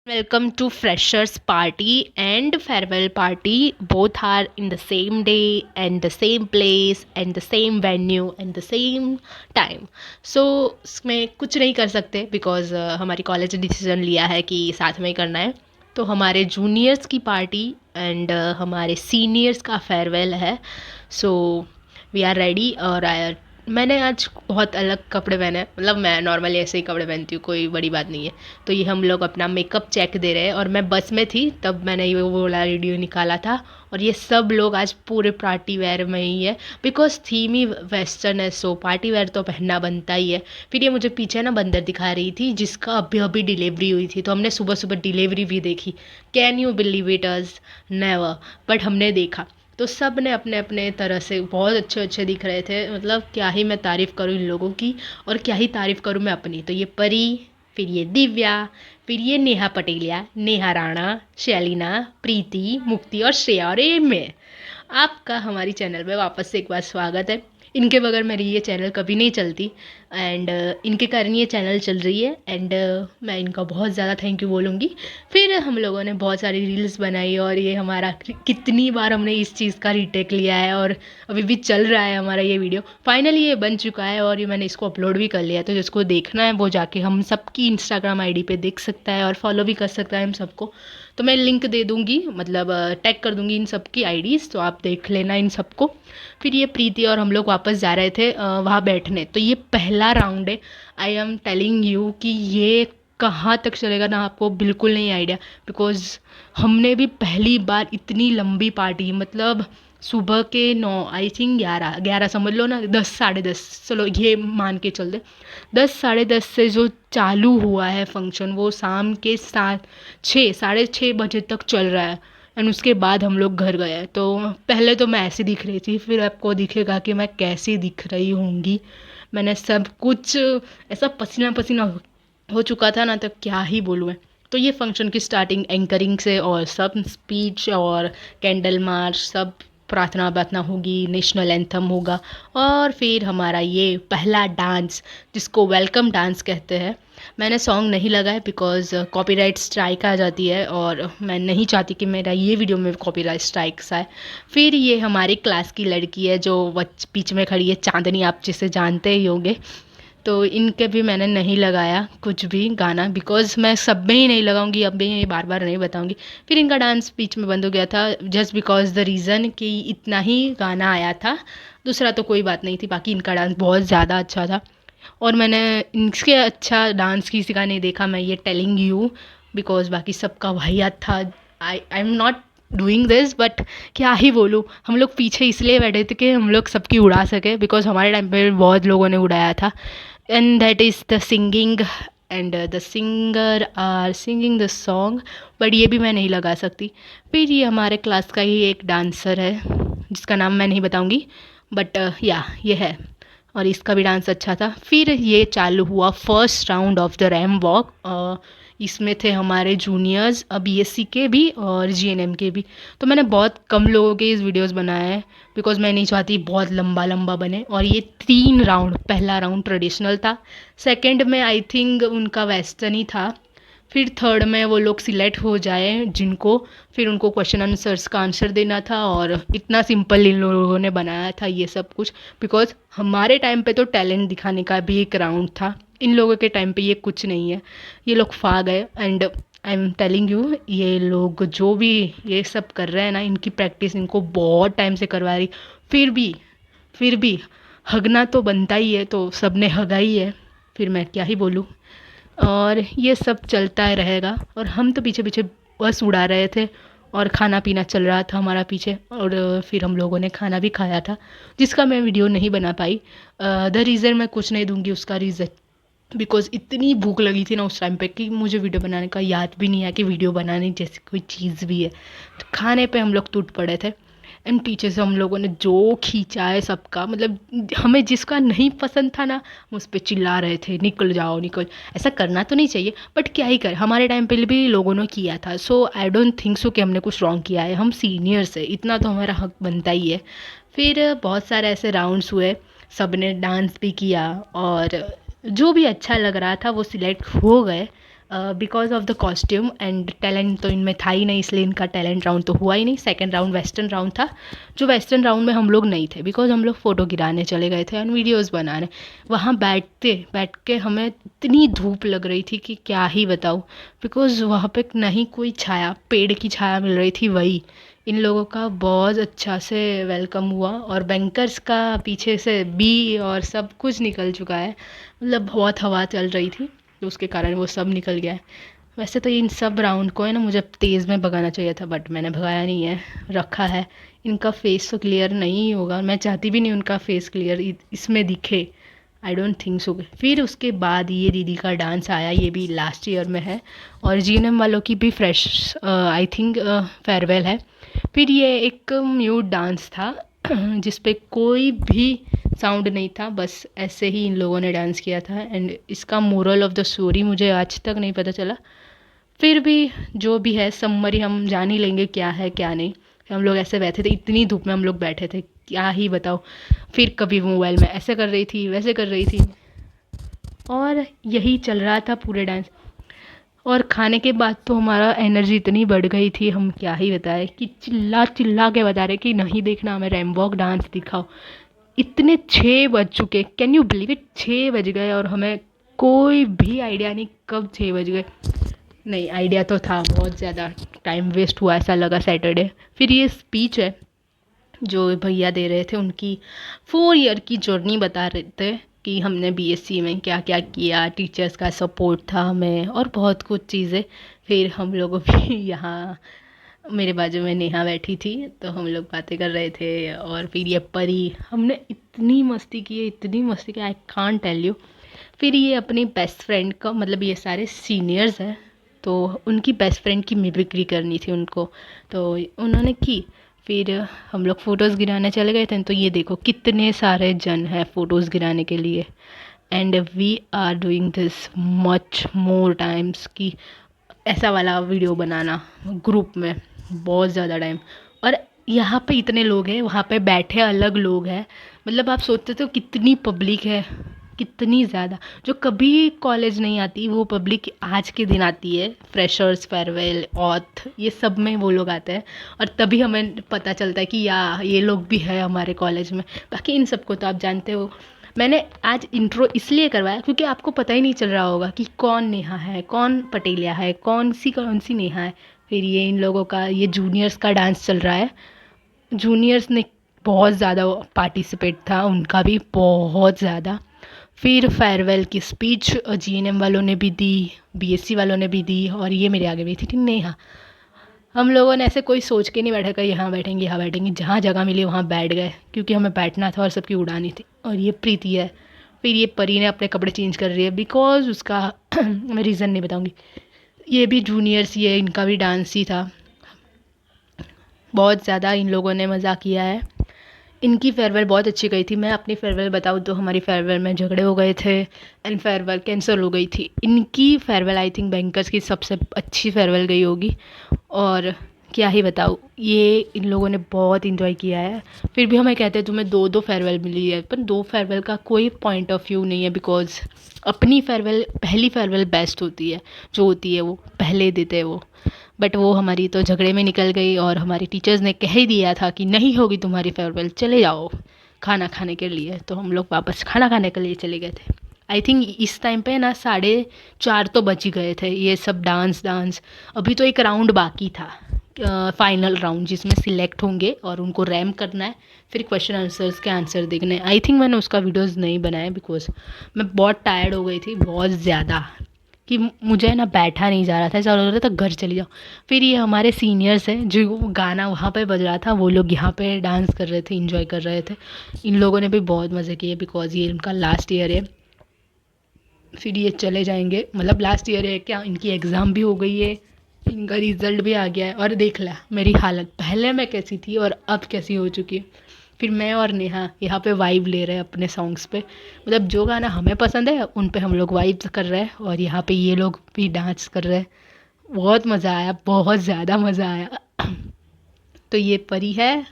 Welcome to freshers party and farewell party. Both are in the same day and the same place and the same venue and the same time. So इसमें कुछ नहीं कर सकते because हमारी college ने decision लिया है कि साथ में ही करना है. तो हमारे जूनियर्स की पार्टी एंड हमारे सीनियर्स का फेयरवेल है. So we are ready. और मैंने आज बहुत अलग कपड़े पहने हैं. मतलब मैं नॉर्मली ऐसे ही कपड़े पहनती हूँ, कोई बड़ी बात नहीं है. तो ये हम लोग अपना मेकअप चेक दे रहे हैं और मैं बस में थी तब मैंने ये वो वाला वीडियो निकाला था. और ये सब लोग आज पूरे पार्टी वेयर में ही है बिकॉज थीम ही वेस्टर्न है. सो पार्टी वेयर तो पहनना बनता ही है. फिर ये मुझे पीछे ना बंदर दिखा रही थी जिसका अभी अभी डिलीवरी हुई थी, तो हमने सुबह सुबह डिलीवरी भी देखी. Can you believe it us? Never. But हमने देखा. तो सब ने अपने अपने तरह से बहुत अच्छे अच्छे दिख रहे थे. मतलब क्या ही मैं तारीफ़ करूँ इन लोगों की और क्या ही तारीफ़ करूँ मैं अपनी. तो ये परी, फिर ये दिव्या, फिर ये नेहा पटेलिया, नेहा राणा, शैलिना, प्रीति, मुक्ति और श्रेया और ये मैं. आपका हमारी चैनल पे वापस से एक बार स्वागत है. इनके बगैर मेरी ये चैनल कभी नहीं चलती एंड इनके कारण ये चैनल चल रही है एंड मैं इनका बहुत ज़्यादा थैंक यू बोलूँगी. फिर हम लोगों ने बहुत सारी रील्स बनाई और ये हमारा कितनी बार हमने इस चीज़ का रीटेक लिया है और अभी भी चल रहा है हमारा ये वीडियो. फाइनली ये बन चुका है और ये मैंने इसको अपलोड भी कर लिया है. तो जिसको देखना है वो जाके हम सबकी इंस्टाग्राम आईडी पे देख सकता है और फॉलो भी कर सकता है हम सबको. तो मैं लिंक दे दूँगी, मतलब टैग कर दूँगी इन सब की आईडीज़, तो आप देख लेना इन सबको. फिर ये प्रीति और हम लोग वापस जा रहे थे वहाँ बैठने. तो ये पहला राउंड है. आई एम टेलिंग यू कि ये कहाँ तक चलेगा ना आपको बिल्कुल नहीं आइडिया. बिकॉज हमने भी पहली बार इतनी लंबी पार्टी, मतलब सुबह के 9, आई थिंक 11 समझ लो ना, 10 साढ़े 10, चलो ये मान के चल दे. 10 साढ़े 10 से जो चालू हुआ है फंक्शन वो शाम के 6 साढ़े 6 बजे तक चल रहा है. एंड उसके बाद हम लोग घर गए. तो पहले तो मैं ऐसी दिख रही थी, फिर आपको दिखेगा कि मैं कैसी दिख रही होंगी. मैंने सब कुछ ऐसा पसीना पसीना हो चुका था ना, तो क्या ही बोलूँ मैं. तो ये फंक्शन की स्टार्टिंग एंकरिंग से और सब स्पीच और कैंडल मार्च, सब प्रार्थना प्रार्थना होगी, नेशनल एंथम होगा और फिर हमारा ये पहला डांस जिसको वेलकम डांस कहते हैं. मैंने सॉन्ग नहीं लगाया बिकॉज कॉपीराइट स्ट्राइक आ जाती है और मैं नहीं चाहती कि मेरा ये वीडियो में कॉपीराइट स्ट्राइक्स आए. फिर ये हमारी क्लास की लड़की है जो बीच में खड़ी है, चांदनी, आप जिसे जानते ही होंगे. तो इनके भी मैंने नहीं लगाया कुछ भी गाना बिकॉज़ मैं सब में ही नहीं लगाऊंगी, अब भी ये बार बार नहीं बताऊंगी. फिर इनका डांस बीच में बंद हो गया था जस्ट बिकॉज द रीज़न कि इतना ही गाना आया था, दूसरा तो कोई बात नहीं थी. बाकी इनका डांस बहुत ज़्यादा अच्छा था और मैंने इनसे अच्छा डांस किसी का नहीं देखा. मैं ये टेलिंग यू बिकॉज बाकी सबका वाहियात था. I am not doing this but क्या ही बोलूँ. हम लोग पीछे इसलिए बैठे थे कि हम लोग सबकी उड़ा सके बिकॉज हमारे टाइम पे बहुत लोगों ने उड़ाया था. And that is the singing and the singer are singing the song. But ये भी मैं नहीं लगा सकती. फिर ये हमारे क्लास का ही एक डांसर है जिसका नाम मैं नहीं बताऊंगी बट या ये है और इसका भी डांस अच्छा था. फिर ये चालू हुआ first round of the RAM walk. इसमें थे हमारे जूनियर्स बीएससी के भी और जीएनएम के भी. तो मैंने बहुत कम लोगों के इस वीडियोस बनाए हैं बिकॉज मैं नहीं चाहती बहुत लंबा लंबा बने. और ये 3 राउंड, पहला राउंड ट्रेडिशनल था, सेकंड में आई थिंक उनका वेस्टर्न ही था, फिर थर्ड में वो लोग सिलेक्ट हो जाए जिनको, फिर उनको क्वेश्चन आंसर्स का आंसर देना था. और इतना सिंपल इन लोगों ने बनाया था ये सब कुछ बिकॉज हमारे टाइम पे तो टैलेंट दिखाने का भी एक राउंड था. इन लोगों के टाइम पे ये कुछ नहीं है. ये लोग फा गए and I am telling you ये लोग जो भी ये सब कर रहे हैं ना, इनकी प्रैक्टिस इनको बहुत टाइम से करवा रही. फिर भी हगना तो बनता ही है, तो सब ने हगा ही है. फिर मैं क्या ही बोलूँ. और ये सब चलता रहेगा और हम तो पीछे पीछे बस उड़ा रहे थे और खाना पीना चल रहा था हमारा पीछे. और फिर हम लोगों ने खाना भी खाया था जिसका मैं वीडियो नहीं बना पाई. द रीज़न मैं कुछ नहीं दूंगी उसका रीज़न बिकॉज इतनी भूख लगी थी ना उस टाइम पे कि मुझे वीडियो बनाने का याद भी नहीं है कि वीडियो बनाने जैसी कोई चीज़ भी है. तो खाने पे हम लोग टूट पड़े थे एंड पीछे से हम लोगों ने जो खींचा है सबका, मतलब हमें जिसका नहीं पसंद था ना हम उस पर चिल्ला रहे थे निकल जाओ निकल. ऐसा करना तो नहीं चाहिए बट क्या ही कर, हमारे टाइम पे भी लोगों ने किया था. सो आई डोंट थिंक सो कि हमने कुछ रॉन्ग किया है. हम सीनियर्स है, इतना तो हमारा हक बनता ही है. फिर बहुत सारे ऐसे राउंड्स हुए, सब ने डांस भी किया और जो भी अच्छा लग रहा था वो सिलेक्ट हो गए. Because of the costume and talent तो इनमें था ही नहीं, इसलिए इनका टैलेंट राउंड तो हुआ ही नहीं। सेकंड राउंड वेस्टर्न राउंड था, जो वेस्टर्न राउंड में हम लोग नहीं थे बिकॉज हम लोग फ़ोटो गिराने चले गए थे एंड वीडियोज़ बनाने। वहाँ बैठ के हमें इतनी धूप लग रही थी कि क्या ही बताऊँ, बिकॉज वहाँ पे नहीं कोई छाया, पेड़ की छाया मिल रही थी वही। इन लोगों का बहुत अच्छा से वेलकम हुआ और बैंकर्स का पीछे से बी और सब कुछ निकल चुका है, मतलब बहुत हवा चल रही थी तो उसके कारण वो सब निकल गया है। वैसे तो इन सब राउंड को है ना मुझे तेज़ में भगाना चाहिए था, बट मैंने भगाया नहीं है, रखा है। इनका फेस तो क्लियर नहीं होगा, मैं चाहती भी नहीं उनका फेस क्लियर इसमें दिखे, आई डोंट थिंक सो। फिर उसके बाद ये दीदी का डांस आया, ये भी लास्ट ईयर में है और जीएनएम वालों की भी फ्रेश आई थिंक फेयरवेल है। फिर ये एक म्यूट डांस था जिस पे कोई भी साउंड नहीं था, बस ऐसे ही इन लोगों ने डांस किया था एंड इसका मोरल ऑफ द स्टोरी मुझे आज तक नहीं पता चला। फिर भी जो भी है समरी हम जान ही लेंगे क्या है क्या नहीं। हम लोग ऐसे बैठे थे, इतनी धूप में हम लोग बैठे थे, क्या ही बताओ। फिर कभी मोबाइल में ऐसे कर रही थी, वैसे कर रही थी और यही चल रहा था पूरे डांस। और खाने के बाद तो हमारा एनर्जी इतनी बढ़ गई थी, हम क्या ही बताएं, कि चिल्ला चिल्ला के बता रहे कि नहीं देखना हमें रैमवॉक डांस दिखाओ। इतने 6 बज चुके, कैन यू बिलीव इट, 6 बज गए और हमें कोई भी आइडिया नहीं कब 6 बज गए। नहीं, आइडिया तो था, बहुत ज़्यादा टाइम वेस्ट हुआ ऐसा लगा सैटरडे। फिर ये स्पीच है जो भैया दे रहे थे, उनकी 4 ईयर की जर्नी बता रहे थे कि हमने बीएससी में क्या क्या किया, टीचर्स का सपोर्ट था हमें और बहुत कुछ चीज़ें। फिर हम लोगों भी यहाँ मेरे बाजू में नेहा बैठी थी तो हम लोग बातें कर रहे थे और फिर ये परी, हमने इतनी मस्ती की है, इतनी मस्ती की, आई कांट टेल यू। फिर ये अपनी बेस्ट फ्रेंड का, मतलब ये सारे सीनियर्स हैं तो उनकी बेस्ट फ्रेंड की मिमिक्री करनी थी उनको, तो उन्होंने की। फिर हम लोग फ़ोटोज़ गिराने चले गए थे तो ये देखो कितने सारे जन हैं फ़ोटोज़ गिराने के लिए and we are doing this much more times कि ऐसा वाला वीडियो बनाना ग्रुप में बहुत ज़्यादा टाइम। और यहाँ पे इतने लोग हैं, वहाँ पे बैठे अलग लोग हैं, मतलब आप सोचते हो कितनी पब्लिक है, कितनी ज़्यादा। जो कभी कॉलेज नहीं आती वो पब्लिक आज के दिन आती है, फ्रेशर्स, फेयरवेल, ऑथ, ये सब में वो लोग आते हैं और तभी हमें पता चलता है कि ये लोग भी है हमारे कॉलेज में। बाकी इन सबको तो आप जानते हो। मैंने आज इंट्रो इसलिए करवाया क्योंकि आपको पता ही नहीं चल रहा होगा कि कौन नेहा है, कौन पटेलिया है, कौन सी नेहा है। फिर ये इन लोगों का, ये जूनियर्स का डांस चल रहा है, जूनियर्स ने बहुत ज़्यादा पार्टिसिपेट था उनका भी, बहुत ज़्यादा। फिर फेयरवेल की स्पीच जीएनएम वालों ने भी दी, बीएससी वालों ने भी दी और ये मेरे आगे बैठी थी नेहा। हम लोगों ने ऐसे कोई सोच के नहीं बैठा कि यहाँ बैठेंगे यहाँ बैठेंगे, जहाँ जगह मिली वहाँ बैठ गए क्योंकि हमें बैठना था और सबकी उड़ानी थी। और ये प्रीति है, फिर ये परी ने अपने कपड़े चेंज कर रही है बिकॉज उसका मैं रीज़न नहीं बताऊँगी। ये भी जूनियर्स, ये इनका भी डांस ही था। बहुत ज़्यादा इन लोगों ने मज़ा किया है। इनकी फेयरवेल बहुत अच्छी गई थी। मैं अपनी फेयरवेल बताऊँ तो हमारी फेयरवेल में झगड़े हो गए थे एंड फेयरवेल कैंसिल हो गई थी। इनकी फेयरवेल आई थिंक बैंकर्स की सबसे अच्छी फेयरवेल गई होगी और क्या ही बताऊँ, ये इन लोगों ने बहुत इन्जॉय किया है। फिर भी हमें कहते हैं तुम्हें दो दो फेयरवेल मिली है, पर दो फेयरवेल का कोई पॉइंट ऑफ व्यू नहीं है बिकॉज अपनी फेयरवेल, पहली फेयरवेल बेस्ट होती है, जो होती है वो पहले देते हैं वो। बट वो हमारी तो झगड़े में निकल गई और हमारी टीचर्स ने कह ही दिया था कि नहीं होगी तुम्हारी फेयरवेल, चले जाओ खाना खाने के लिए। तो हम लोग वापस खाना खाने के लिए चले गए थे। आई थिंक इस टाइम पे ना 4:30 तो बज ही गए थे। ये सब डांस डांस, अभी तो एक राउंड बाकी था, फाइनल राउंड जिसमें सिलेक्ट होंगे और उनको रैम करना है, फिर क्वेश्चन आंसर्स के आंसर देखने। आई थिंक मैंने उसका वीडियोज़ नहीं बनाया बिकॉज मैं बहुत टायर्ड हो गई थी, बहुत ज़्यादा, कि मुझे ना बैठा नहीं जा रहा था, ऐसा लग रहा था घर चली जाओ। फिर ये हमारे सीनियर्स हैं, जो गाना वहाँ पे बज रहा था वो लोग यहाँ पे डांस कर रहे थे, इंजॉय कर रहे थे। इन लोगों ने भी बहुत मज़े किए बिकॉज ये इनका लास्ट ईयर है। फिर ये चले जाएंगे, मतलब लास्ट ईयर है क्या, इनकी एग्ज़ाम भी हो गई है, इनका रिज़ल्ट भी आ गया है और देख ला मेरी हालत, पहले मैं कैसी थी और अब कैसी हो चुकी है। फिर मैं और नेहा यहाँ पे वाइब ले रहे हैं अपने सॉन्ग्स पे, मतलब जो गाना हमें पसंद है उन पे हम लोग वाइब कर रहे हैं और यहाँ पे ये लोग भी डांस कर रहे हैं। बहुत मज़ा आया, बहुत ज़्यादा मज़ा आया। तो ये परी है,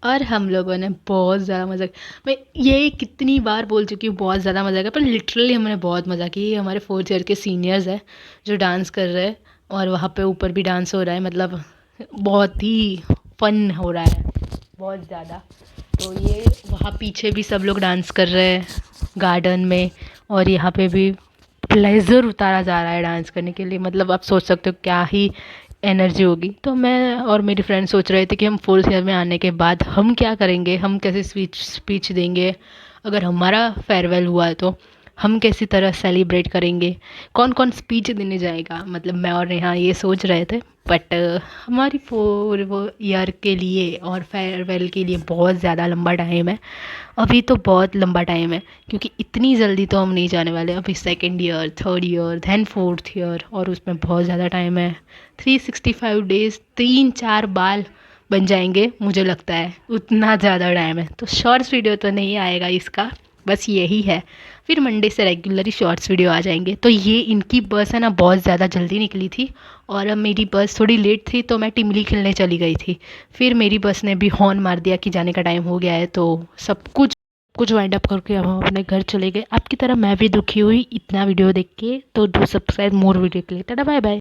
और हम लोगों ने बहुत ज़्यादा मज़ा किया। मैं ये कितनी बार बोल चुकी हूँ, बहुत ज़्यादा मज़ा किया, पर लिटरली हमने बहुत मज़ा किया। ये हमारे 4th ईयर के सीनियर्स हैं जो डांस कर रहे हैं, और वहाँ पे ऊपर भी डांस हो रहा है, मतलब बहुत ही फन हो रहा है, बहुत ज़्यादा। तो ये वहाँ पीछे भी सब लोग डांस कर रहे हैं गार्डन में, और यहाँ पे भी प्लेजर उतारा जा रहा है डांस करने के लिए। मतलब आप सोच सकते हो क्या ही एनर्जी होगी। तो मैं और मेरी फ्रेंड सोच रहे थे कि हम 4th ईयर में आने के बाद हम क्या करेंगे, हम कैसे स्पीच देंगे, अगर हमारा फेयरवेल हुआ है तो हम कैसी तरह सेलिब्रेट करेंगे, कौन कौन स्पीच देने जाएगा। मतलब मैं और नेहा ये सोच रहे थे, बट हमारी 4 ईयर के लिए और फेयरवेल के लिए बहुत ज़्यादा लंबा टाइम है। अभी तो बहुत लंबा टाइम है, क्योंकि इतनी जल्दी तो हम नहीं जाने वाले। अभी 2nd year, 3rd year, then 4th year, और उसमें बहुत ज़्यादा टाइम है। 365 डेज़, 3-4 बाल बन जाएंगे मुझे लगता है, उतना ज़्यादा टाइम है। तो शॉर्ट्स वीडियो तो नहीं आएगा इसका, बस यही है। फिर मंडे से रेगुलरली शॉर्ट्स वीडियो आ जाएंगे। तो ये इनकी बस है ना, बहुत ज़्यादा जल्दी निकली थी, और अब मेरी बस थोड़ी लेट थी, तो मैं टिमली खेलने चली गई थी। फिर मेरी बस ने भी हॉर्न मार दिया कि जाने का टाइम हो गया है, तो सब कुछ वाइंड अप करके हम अपने घर चले गए। आपकी तरह मैं भी दुखी हुई इतना वीडियो देख के। तो डू सब्सक्राइब मोर वीडियो के लिए। Tata bye bye.